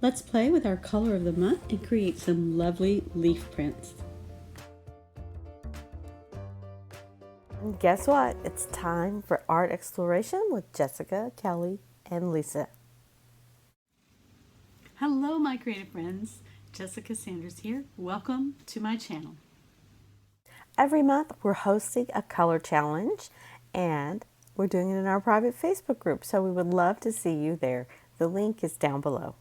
Let's play with our color of the month and create some lovely leaf prints. And guess what? It's time for art exploration with Jessica, Kelly, and Lisa. Hello, my creative friends. Jessica Sanders here. Welcome to my channel. Every month we're hosting a color challenge and we're doing it in our private Facebook group, so we would love to see you there. The link is down below.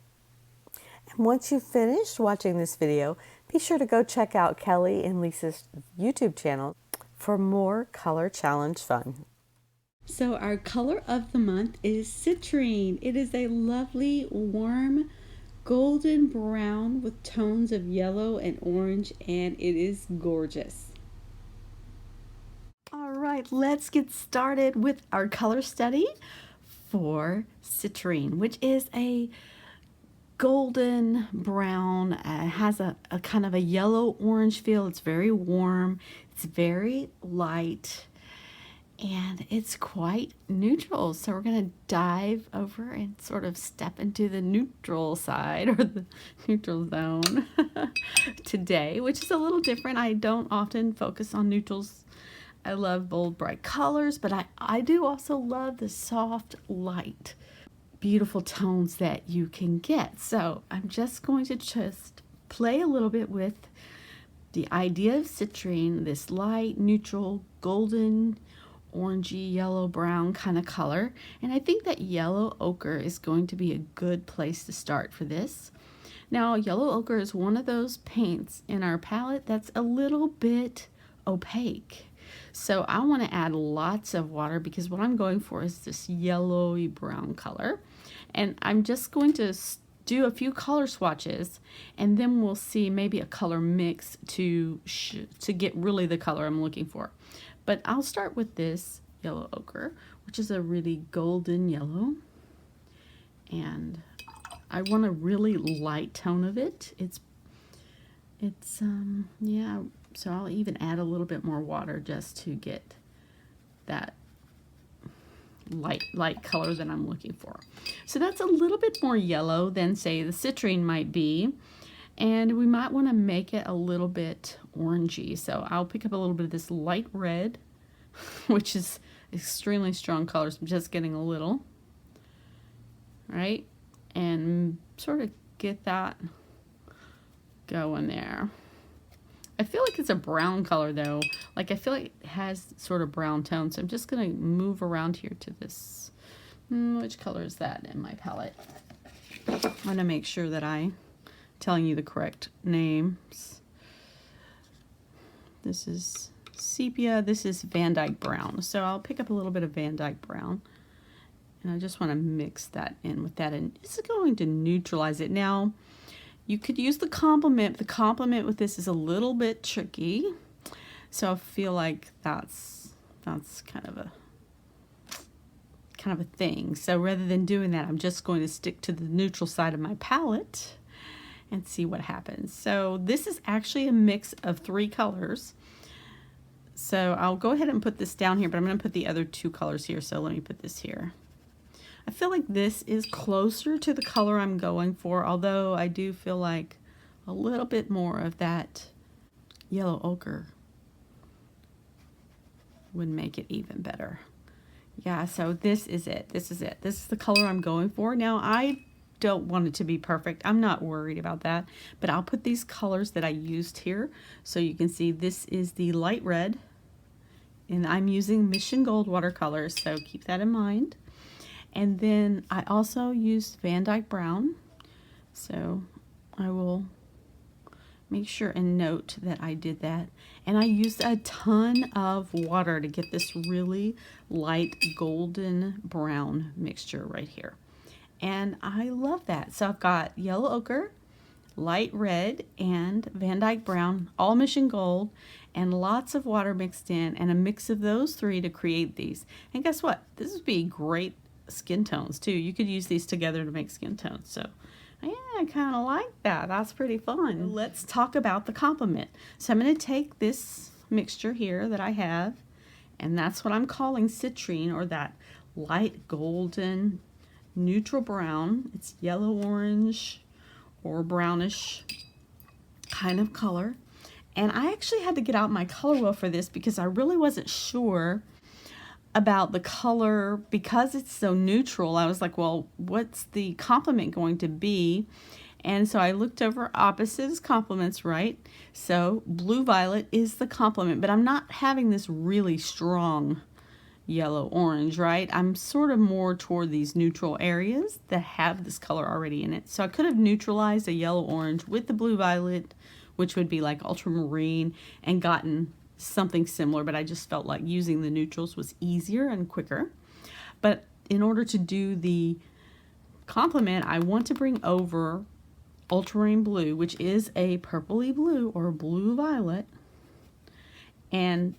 And once you've finished watching this video, be sure to go check out Kelly and Lisa's YouTube channel for more color challenge fun. So our color of the month is Citrine. It is a lovely, warm, golden brown with tones of yellow and orange, and it is gorgeous. All right, let's get started with our color study for Citrine, which is a golden brown, has a kind of a yellow orange feel. It's very warm, it's very light, and it's quite neutral. So we're going to dive over and sort of step into the neutral side, or the neutral zone today, which is a little different. I don't often focus on neutrals. I love bold, bright colors, but I do also love the soft, light, beautiful tones that you can get. So I'm just going to play a little bit with the idea of citrine, this light, neutral, golden, orangey, yellow, brown kind of color. And I think that yellow ochre is going to be a good place to start for this. Now, yellow ochre is one of those paints in our palette that's a little bit opaque. So I want to add lots of water because what I'm going for is this yellowy brown color. And I'm just going to do a few color swatches, and then we'll see maybe a color mix to get really the color I'm looking for. But I'll start with this yellow ochre, which is a really golden yellow. And I want a really light tone of it. Yeah, so I'll even add a little bit more water just to get that light color that I'm looking for. So that's a little bit more yellow than, say, the citrine might be, and we might want to make it a little bit orangey. So I'll pick up a little bit of this light red, which is extremely strong colors. I'm just getting a little, right, and sort of get that going there. I feel like it's a brown color though. Like I feel like it has sort of brown tones. So I'm just going to move around here to this. Which color is that in my palette? I'm going to make sure that I'm telling you the correct names. This is sepia. This is Van Dyke brown. So I'll pick up a little bit of Van Dyke brown. And I just want to mix that in with that. And it's going to neutralize it. Now, you could use the complement. The complement with this is a little bit tricky. So I feel like that's kind of a thing. So rather than doing that, I'm just going to stick to the neutral side of my palette and see what happens. So this is actually a mix of 3 colors. So I'll go ahead and put this down here, but I'm going to put the other 2 colors here. So let me put this here. I feel like this is closer to the color I'm going for, although I do feel like a little bit more of that yellow ochre would make it even better. Yeah, so this is it. This is it. This is the color I'm going for. Now, I don't want it to be perfect. I'm not worried about that, but I'll put these colors that I used here so you can see this is the light red, and I'm using Mission Gold watercolors, so keep that in mind. And then I also used Van Dyke brown, so I will make sure and note that I did that. And I used a ton of water to get this really light golden brown mixture right here. And I love that. So I've got yellow ochre, light red, and Van Dyke brown, all Mission Gold, and lots of water mixed in, and a mix of those 3 to create these. And guess what? This would be great skin tones too. You could use these together to make skin tones. So yeah, I kind of like that. That's pretty fun. Let's talk about the complement. So I'm going to take this mixture here that I have, and that's what I'm calling citrine, or that light golden neutral brown. It's yellow orange or brownish kind of color. And I actually had to get out my color wheel for this because I really wasn't sure about the color. Because it's so neutral, I was like, well, what's the complement going to be? And so I looked over opposites complements, right? So blue violet is the complement, but I'm not having this really strong yellow orange, right? I'm sort of more toward these neutral areas that have this color already in it. So I could have neutralized a yellow orange with the blue violet, which would be like ultramarine, and gotten something similar, but I just felt like using the neutrals was easier and quicker. But in order to do the complement, I want to bring over ultramarine blue, which is a purpley blue or blue violet, and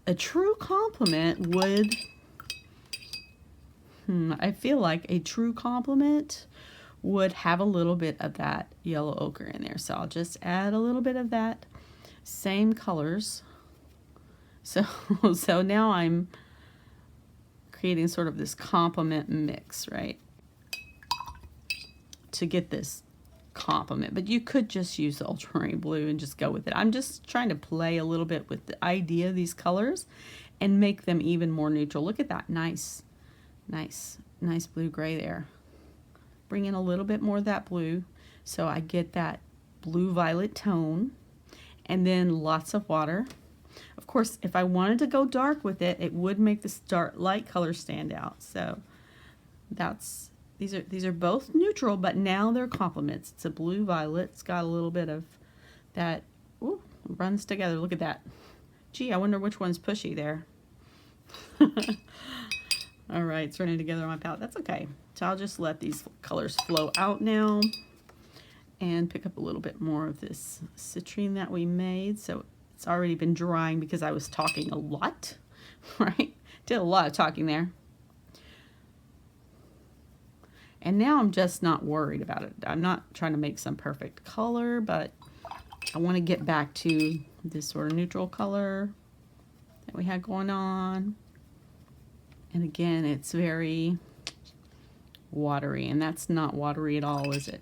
a true complement would, I feel like a true complement would have a little bit of that yellow ochre in there. So I'll just add a little bit of that, same colors. So now I'm creating sort of this complement mix, right? To get this complement, but you could just use the ultramarine blue and just go with it. I'm just trying to play a little bit with the idea of these colors and make them even more neutral. Look at that nice blue gray there. Bring in a little bit more of that blue so I get that blue violet tone, and then lots of water. Of course, if I wanted to go dark with it, it would make this dark light color stand out. So that's these are both neutral, but now they're complements. It's a blue violet. It's got a little bit of that. Ooh, runs together. Look at that. Gee, I wonder which one's pushy there. All right, it's running together on my palette. That's okay. So I'll just let these colors flow out now and pick up a little bit more of this citrine that we made. So it's already been drying because I was talking a lot, right? Did a lot of talking there. And now I'm just not worried about it. I'm not trying to make some perfect color, but I want to get back to this sort of neutral color that we had going on. And again, it's very watery, and that's not watery at all, is it?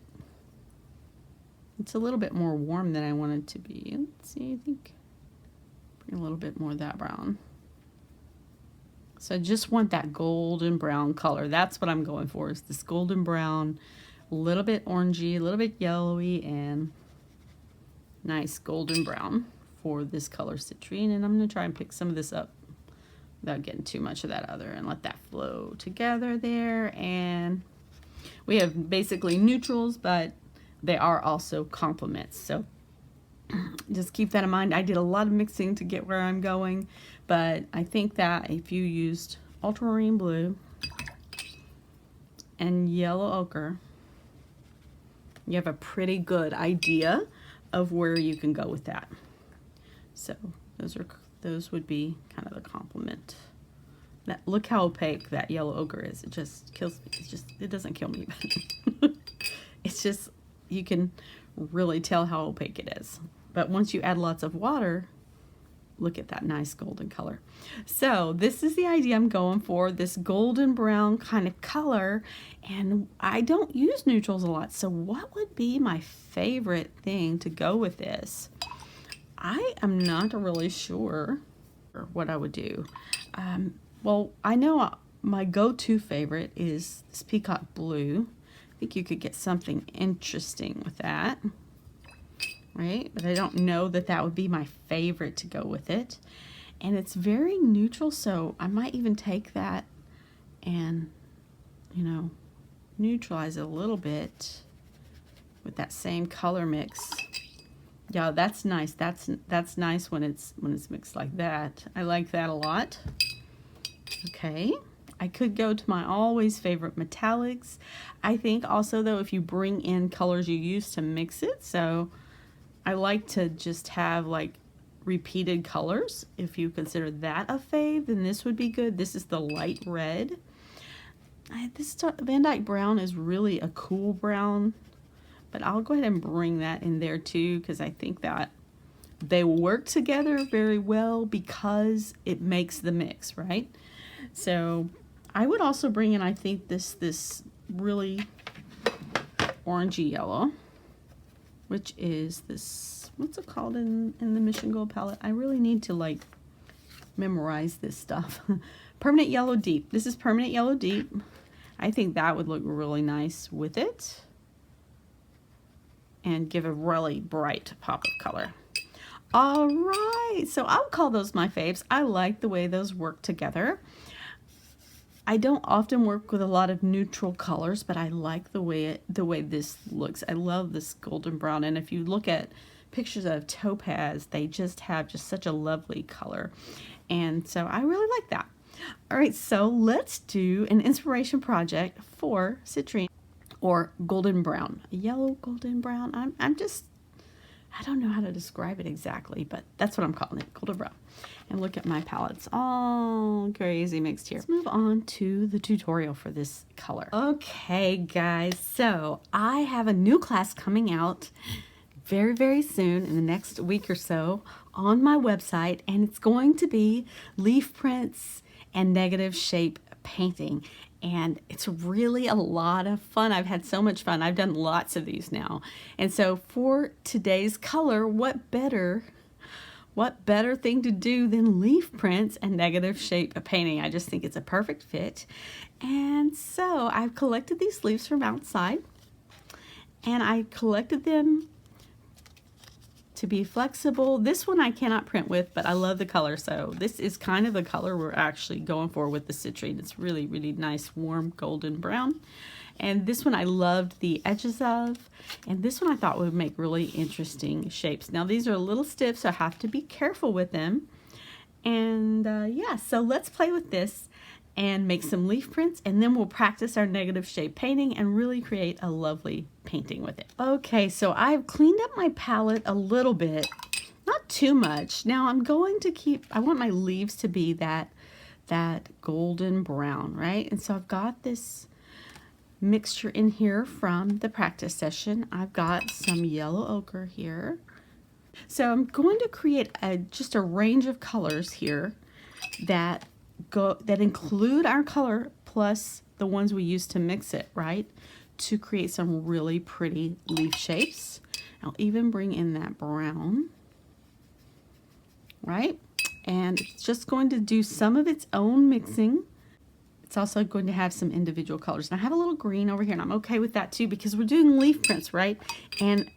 It's a little bit more warm than I want it to be. Let's see, I think bring a little bit more of that brown. So I just want that golden brown color. That's what I'm going for, is this golden brown, a little bit orangey, a little bit yellowy, and nice golden brown for this color citrine. And I'm going to try and pick some of this up without getting too much of that other, and let that flow together there. And we have basically neutrals, but they are also complements. So just keep that in mind. I did a lot of mixing to get where I'm going, but I think that if you used ultramarine blue and yellow ochre, you have a pretty good idea of where you can go with that. So those would be kind of the complement. That, look how opaque that yellow ochre is. It just kills me. It doesn't kill me, but it's just, you can really tell how opaque it is. But once you add lots of water, look at that nice golden color. So this is the idea I'm going for, this golden brown kind of color. And I don't use neutrals a lot. So what would be my favorite thing to go with this? I am not really sure what I would do. Well, I know my go-to favorite is this peacock blue. I think you could get something interesting with that, right? But I don't know that that would be my favorite to go with it. And it's very neutral, so I might even take that and, you know, neutralize it a little bit with that same color mix. Yeah, that's nice. That's nice when it's mixed like that. I like that a lot. Okay. I could go to my always favorite metallics. I think also, though, if you bring in colors you use to mix it, so I like to just have like repeated colors. If you consider that a fave, then this would be good. This is the light red. This Van Dyke brown is really a cool brown, but I'll go ahead and bring that in there too, because I think that they work together very well because it makes the mix, right? So I would also bring in, I think, this really orangey yellow, which is this, what's it called in the Mission Gold palette? I really need to like memorize this stuff. Permanent Yellow Deep. This is Permanent Yellow Deep. I think that would look really nice with it and give a really bright pop of color. All right, so I'll call those my faves. I like the way those work together. I don't often work with a lot of neutral colors, but I like the way this looks. I love this golden brown, and if you look at pictures of topaz, they just have such a lovely color, and so I really like that. All right, so let's do an inspiration project for citrine, or golden brown, a yellow golden brown. I don't know how to describe it exactly, but that's what I'm calling it, golden brown. And look at my palettes, all crazy mixed here. Let's move on to the tutorial for this color. Okay, guys, so I have a new class coming out very, very soon, in the next week or so, on my website, and it's going to be leaf prints and negative shape painting. And it's really a lot of fun. I've had so much fun. I've done lots of these now. And so for today's color, what better thing to do than leaf prints and negative shape painting? I just think it's a perfect fit. And so I've collected these leaves from outside, and I collected them to be flexible. This one I cannot print with, but I love the color, so this is kind of the color we're actually going for with the citrine. It's really, really nice, warm golden brown. And this one I loved the edges of, and this one I thought would make really interesting shapes. Now these are a little stiff, so I have to be careful with them. And yeah, so let's play with this and make some leaf prints, and then we'll practice our negative shape painting and really create a lovely painting with it. Okay, so I've cleaned up my palette a little bit, not too much. Now I'm going to I want my leaves to be that golden brown, right? And so I've got this mixture in here from the practice session. I've got some yellow ochre here. So I'm going to create just a range of colors here that include our color plus the ones we use to mix it, right? To create some really pretty leaf shapes. I'll even bring in that brown, right? And it's just going to do some of its own mixing. It's also going to have some individual colors. And I have a little green over here, and I'm okay with that too because we're doing leaf prints, right? And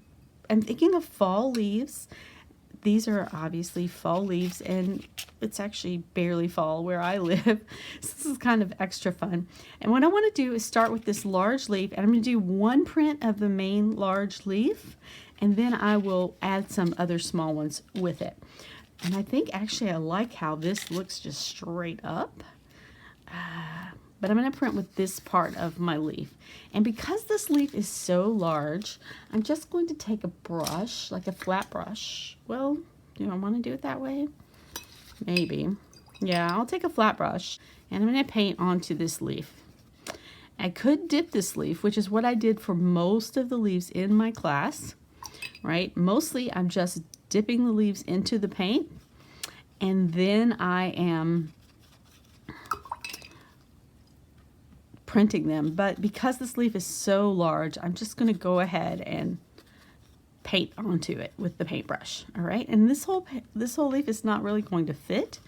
I'm thinking of fall leaves. These are obviously fall leaves, and it's actually barely fall where I live. So this is kind of extra fun. And what I want to do is start with this large leaf, and I'm going to do one print of the main large leaf, and then I will add some other small ones with it. And I think actually I like how this looks just straight up. But I'm going to print with this part of my leaf. And because this leaf is so large, I'm just going to take a brush, like a flat brush. Well, do I want to do it that way? Maybe. Yeah, I'll take a flat brush, and I'm going to paint onto this leaf. I could dip this leaf, which is what I did for most of the leaves in my class, right? Mostly I'm just dipping the leaves into the paint, and then I am printing them. But because this leaf is so large, I'm just going to go ahead and paint onto it with the paintbrush. All right, and this whole leaf is not really going to fit.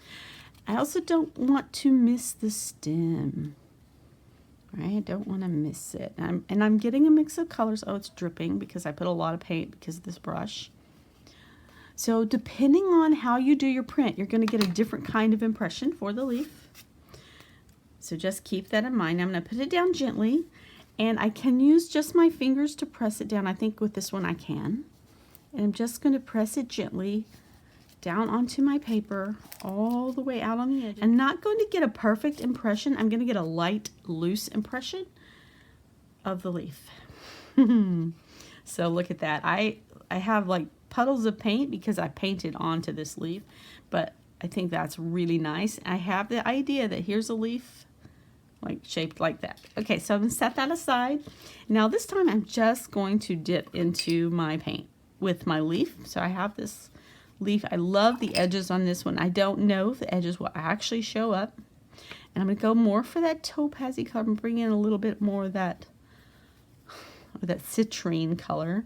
I also don't want to miss the stem. Right, I don't want to miss it. And I'm getting a mix of colors. Oh, it's dripping because I put a lot of paint because of this brush. So depending on how you do your print, you're going to get a different kind of impression for the leaf. So just keep that in mind. I'm going to put it down gently, and I can use just my fingers to press it down. I think with this one I can. And I'm just going to press it gently down onto my paper, all the way out on the edge. I'm not going to get a perfect impression. I'm going to get a light, loose impression of the leaf. So look at that. I have like puddles of paint because I painted onto this leaf, but I think that's really nice. I have the idea that here's a leaf like shaped like that. Okay, so I'm going to set that aside. Now this time I'm just going to dip into my paint with my leaf. So I have this leaf. I love the edges on this one. I don't know if the edges will actually show up. And I'm going to go more for that topazy color and bring in a little bit more of that or that citrine color.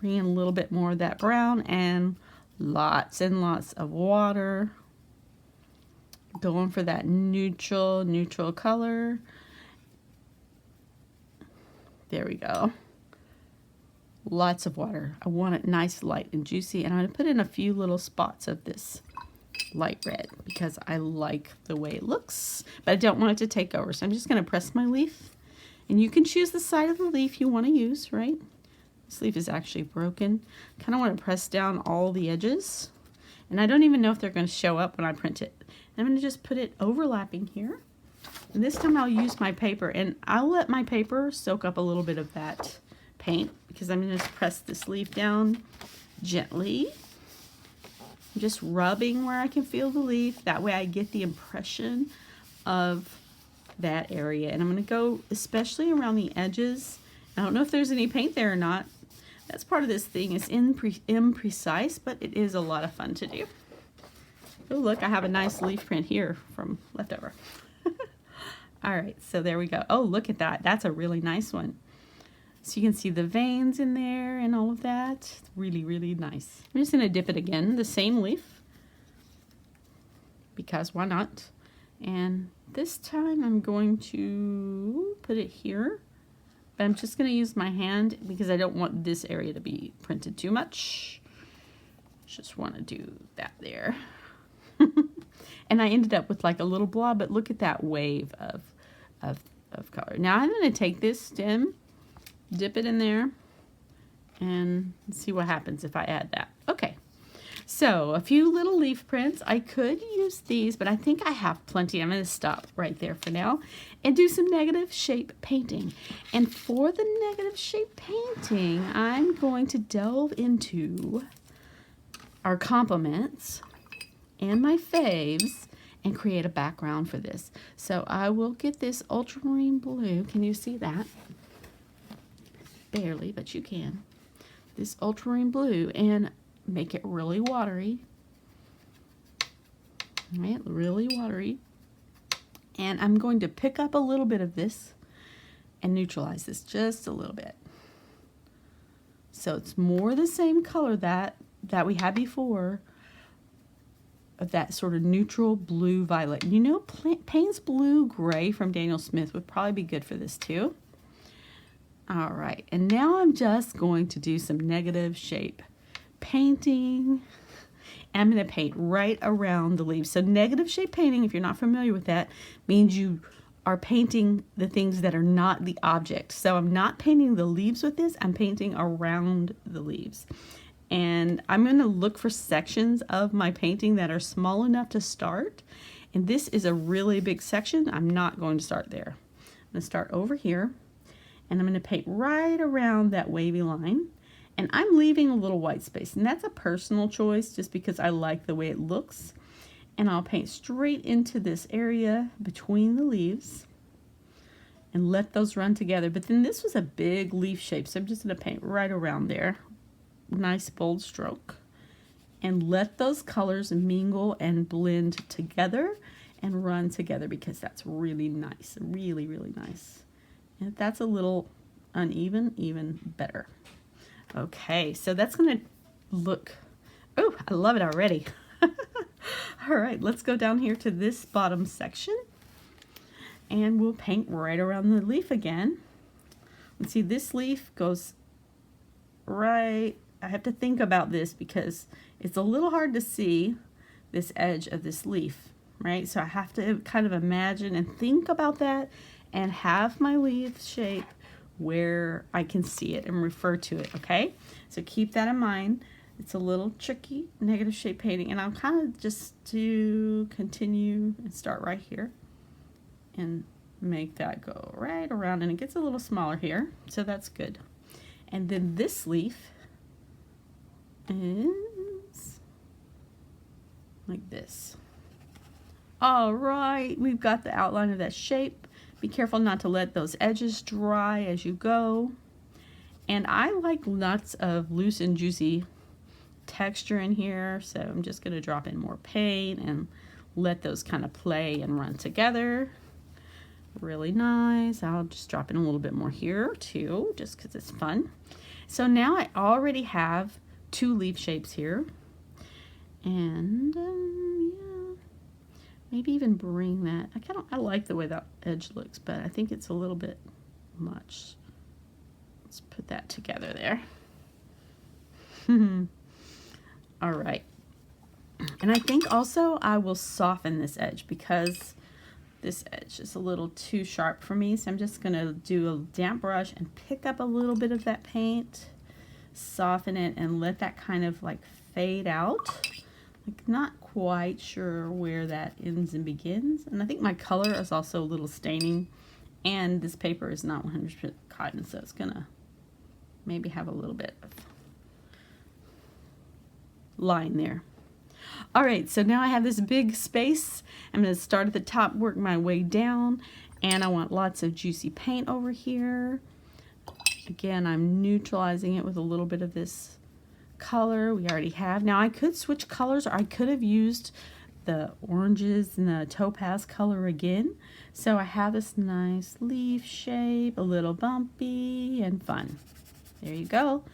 Bring in a little bit more of that brown and lots of water. Going for that neutral color. There we go. Lots of water. I want it nice, light, and juicy. And I'm going to put in a few little spots of this light red because I like the way it looks, but I don't want it to take over. So I'm just going to press my leaf, and you can choose the side of the leaf you want to use, right? This leaf is actually broken. Kind of want to press down all the edges, and I don't even know if they're going to show up when I print it. I'm going to just put it overlapping here, and this time I'll use my paper, and I'll let my paper soak up a little bit of that paint because I'm going to press this leaf down gently. I'm just rubbing where I can feel the leaf. That way I get the impression of that area. And I'm going to go especially around the edges. I don't know if there's any paint there or not. That's part of this thing. It's imprecise, but it is a lot of fun to do. Oh, look, I have a nice leaf print here from leftover. All right, so there we go. Oh, look at that. That's a really nice one. So you can see the veins in there and all of that. It's really, really nice. I'm just going to dip it again, the same leaf, because why not? And this time I'm going to put it here, but I'm just going to use my hand because I don't want this area to be printed too much. Just want to do that there. And I ended up with like a little blob, but look at that wave of color. Now I'm going to take this stem, dip it in there, and see what happens if I add that. Okay, so a few little leaf prints. I could use these, but I think I have plenty. I'm going to stop right there for now and do some negative shape painting. And for the negative shape painting, I'm going to delve into our complements and my faves and create a background for this. So I will get this ultramarine blue. Can you see that? Barely, but you can. This ultramarine blue and make it really watery. Right, really watery. And I'm going to pick up a little bit of this and neutralize this just a little bit. So it's more the same color that we had before, of that sort of neutral blue violet. You know, Payne's Blue Gray from Daniel Smith would probably be good for this too. All right, and now I'm just going to do some negative shape painting. I'm going to paint right around the leaves. So negative shape painting, if you're not familiar with that, means you are painting the things that are not the object. So I'm not painting the leaves with this, I'm painting around the leaves. And I'm going to look for sections of my painting that are small enough to start. And this is a really big section. I'm not going to start there. I'm going to start over here. And I'm going to paint right around that wavy line. And I'm leaving a little white space. And that's a personal choice just because I like the way it looks. And I'll paint straight into this area between the leaves and let those run together. But then this was a big leaf shape, so I'm just going to paint right around there. Nice bold stroke. And let those colors mingle and blend together and run together because that's really nice. Really, really nice. And if that's a little uneven, even better. Okay, so that's going to look, oh, I love it already. All right, let's go down here to this bottom section and we'll paint right around the leaf again. And see, this leaf goes right, I have to think about this because it's a little hard to see this edge of this leaf, right? So I have to kind of imagine and think about that and have my leaf shape where I can see it and refer to it, okay? So keep that in mind. It's a little tricky, negative shape painting, and I'll kind of just continue and start right here and make that go right around, and it gets a little smaller here, so that's good. And then this leaf is like this. All right, we've got the outline of that shape. Be careful not to let those edges dry as you go. And I like lots of loose and juicy texture in here, so I'm just going to drop in more paint and let those kind of play and run together really nice. I'll just drop in a little bit more here too, just because it's fun. So now I already have 2 leaf shapes here. And yeah, maybe even bring that. I like the way that edge looks, but I think it's a little bit much. Let's put that together there. All right. And I think also I will soften this edge because this edge is a little too sharp for me. So I'm just going to do a damp brush and pick up a little bit of that paint, soften it, and let that kind of like fade out. Like not quite sure where that ends and begins. And I think my color is also a little staining, and this paper is not 100% cotton, so it's going to maybe have a little bit of line there. All right, so now I have this big space. I'm going to start at the top, work my way down, and I want lots of juicy paint over here. Again, I'm neutralizing it with a little bit of this color we already have. Now I could switch colors, or I could have used the oranges and the topaz color again. So I have this nice leaf shape, a little bumpy and fun. There you go.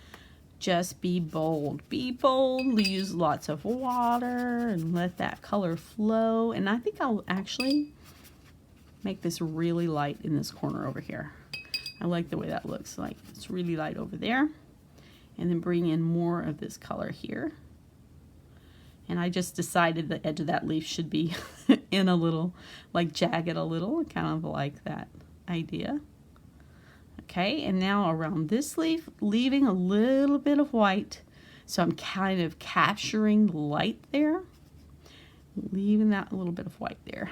Just be bold. Be bold. Use lots of water and let that color flow. And I think I'll actually make this really light in this corner over here. I like the way that looks. Like it's really light over there. And then bring in more of this color here. And I just decided the edge of that leaf should be in a little, like jagged a little. I kind of like that idea. Okay, and now around this leaf, leaving a little bit of white. So I'm kind of capturing the light there. Leaving that little bit of white there.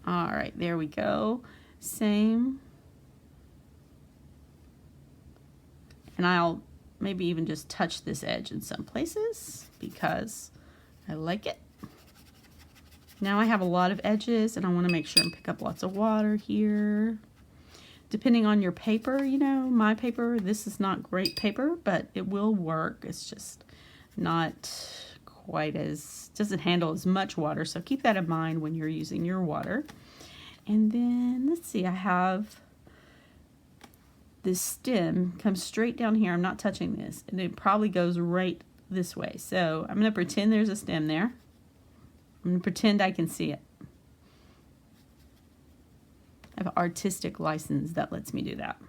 All right, there we go. Same. And I'll maybe even just touch this edge in some places because I like it. Now I have a lot of edges and I want to make sure and pick up lots of water here. Depending on your paper, you know, my paper, this is not great paper, but it will work. It's just not quite as, doesn't handle as much water. So keep that in mind when you're using your water. And then let's see, I have this stem comes straight down here. I'm not touching this, and it probably goes right this way. So I'm going to pretend there's a stem there. I'm going to pretend I can see it. I have an artistic license that lets me do that.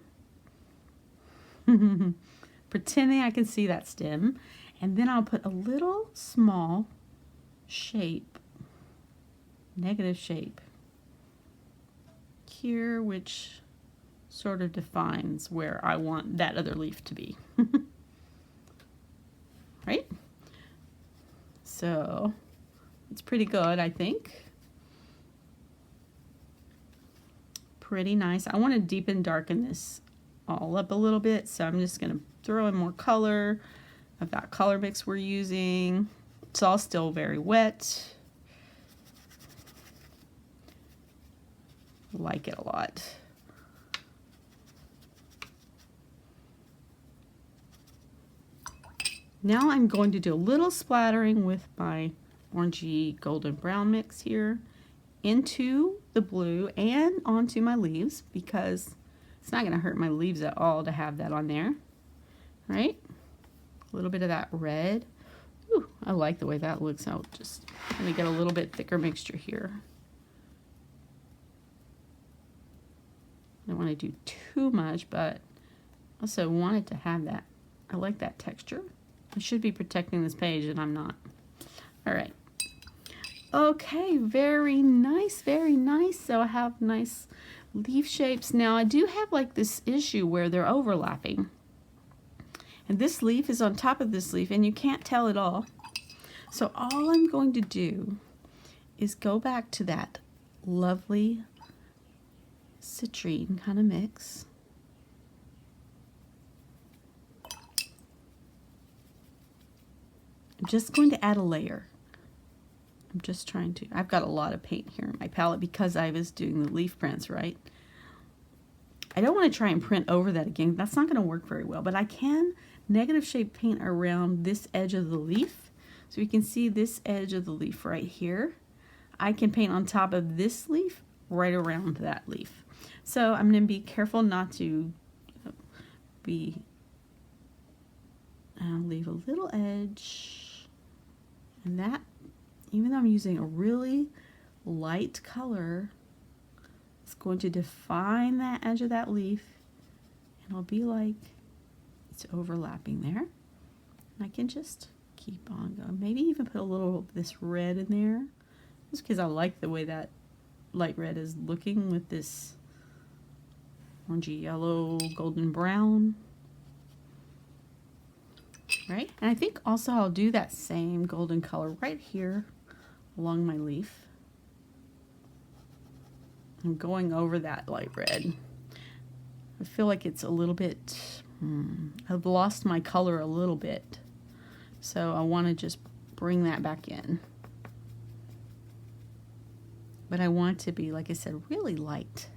Pretending I can see that stem, and then I'll put a little small shape, negative shape here, which sort of defines where I want that other leaf to be. Right? So it's pretty good, I think. Pretty nice. I want to deepen darken this all up a little bit, so I'm just going to throw in more color of that color mix we're using. It's all still very wet. Like it a lot. Now I'm going to do a little splattering with my orangey golden brown mix here into the blue and onto my leaves, because it's not going to hurt my leaves at all to have that on there, right? A little bit of that red. Ooh, I like the way that looks. I'll just going to get a little bit thicker mixture here. I don't want to do too much, but also wanted to have that. I like that texture. I should be protecting this page, and I'm not. All right. Okay, very nice, very nice. So I have nice leaf shapes. Now I do have like this issue where they're overlapping. And this leaf is on top of this leaf, and you can't tell at all. So all I'm going to do is go back to that lovely citrine kind of mix. I'm just going to add a layer. I'm just trying to, I've got a lot of paint here in my palette because I was doing the leaf prints, right? I don't want to try and print over that again. That's not going to work very well, but I can negative shape paint around this edge of the leaf. So you can see this edge of the leaf right here. I can paint on top of this leaf right around that leaf. So I'm going to be careful not to I'll leave a little edge, and that, even though I'm using a really light color, it's going to define that edge of that leaf, and it'll be like it's overlapping there. And I can just keep on going. Maybe even put a little of this red in there, just because I like the way that light red is looking with this orangey yellow, golden brown. Right? And I think also I'll do that same golden color right here along my leaf. I'm going over that light red. I feel like it's a little bit, I've lost my color a little bit. So I want to just bring that back in. But I want it to be, like I said, really light.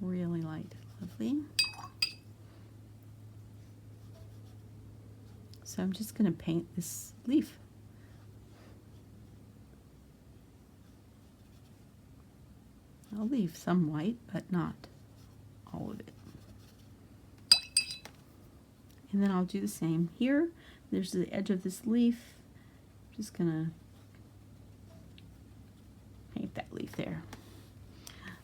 Really light. Lovely. So I'm just going to paint this leaf. I'll leave some white, but not all of it. And then I'll do the same here. There's the edge of this leaf. I'm just going to paint that leaf there.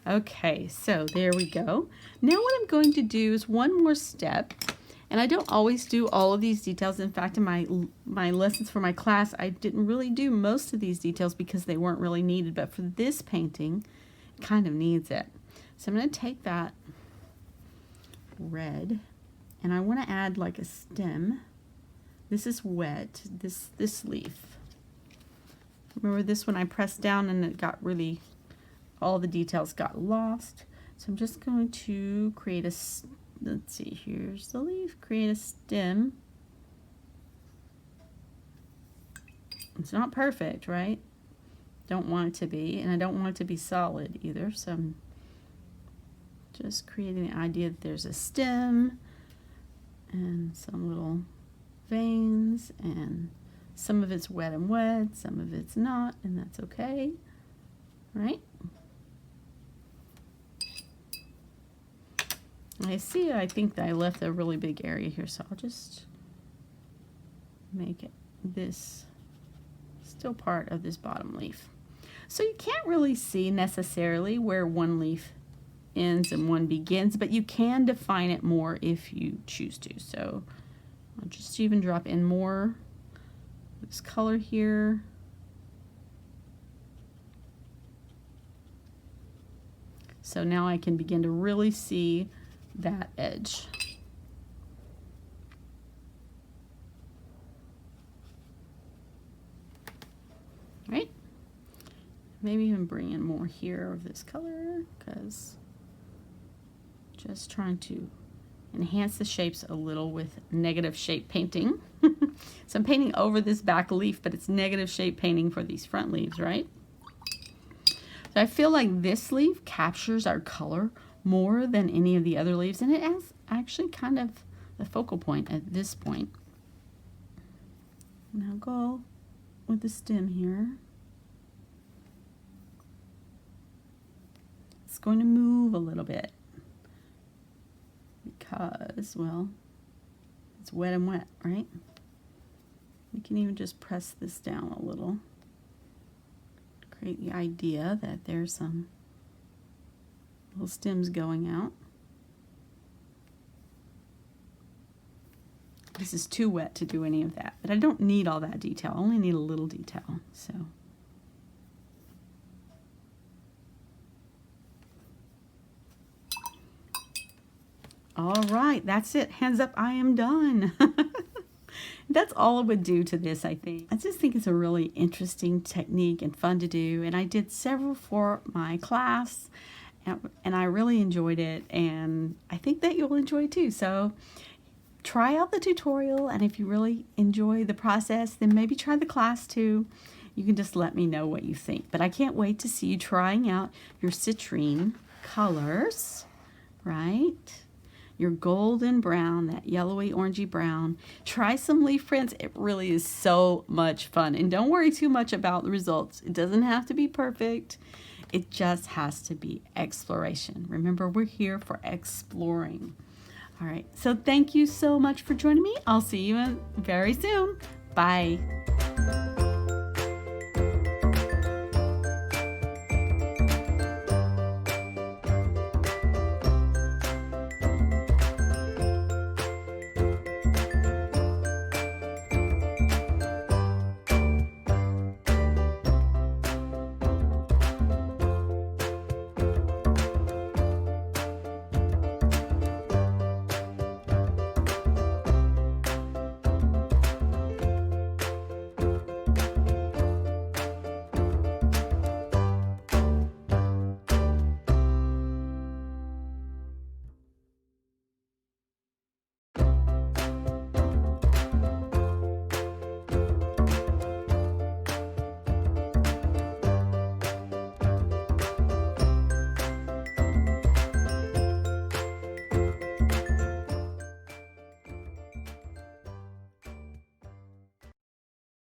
Okay, so there we go. Now what I'm going to do is one more step. And I don't always do all of these details. In fact, in my lessons for my class, I didn't really do most of these details because they weren't really needed. But for this painting, it kind of needs it. So I'm going to take that red, and I want to add like a stem. This is wet, this leaf. Remember this one I pressed down and it got really, all the details got lost. So I'm just going to create a, let's see, here's the leaf, create a stem. It's not perfect, right? Don't want it to be, and I don't want it to be solid either, so I'm just creating the idea that there's a stem and some little veins, and some of it's wet and wet, some of it's not, and that's okay, right? I see, I think that I left a really big area here, so I'll just make it this still part of this bottom leaf. So you can't really see necessarily where one leaf ends and one begins, but you can define it more if you choose to. So I'll just even drop in more of this color here. So now I can begin to really see that edge. Right? Maybe even bring in more here of this color, because just trying to enhance the shapes a little with negative shape painting. So I'm painting over this back leaf, but it's negative shape painting for these front leaves, right? So I feel like this leaf captures our color more than any of the other leaves, and it has actually kind of the focal point at this point. Now go with the stem here. It's going to move a little bit because, well, it's wet and wet, right? We can even just press this down a little. Create the idea that there's some little stems going out. This is too wet to do any of that, but I don't need all that detail. I only need a little detail, so. All right, that's it. Hands up, I am done. That's all I would do to this, I think. I just think it's a really interesting technique and fun to do, and I did several for my class, and I really enjoyed it, and I think that you'll enjoy it too. So try out the tutorial, and if you really enjoy the process, then maybe try the class too. You can just let me know what you think. But I can't wait to see you trying out your citrine colors, right? Your golden brown, that yellowy orangey brown. Try some leaf prints. It really is so much fun. And don't worry too much about the results. It doesn't have to be perfect. It just has to be exploration. Remember, we're here for exploring. All right, so thank you so much for joining me. I'll see you very soon. Bye.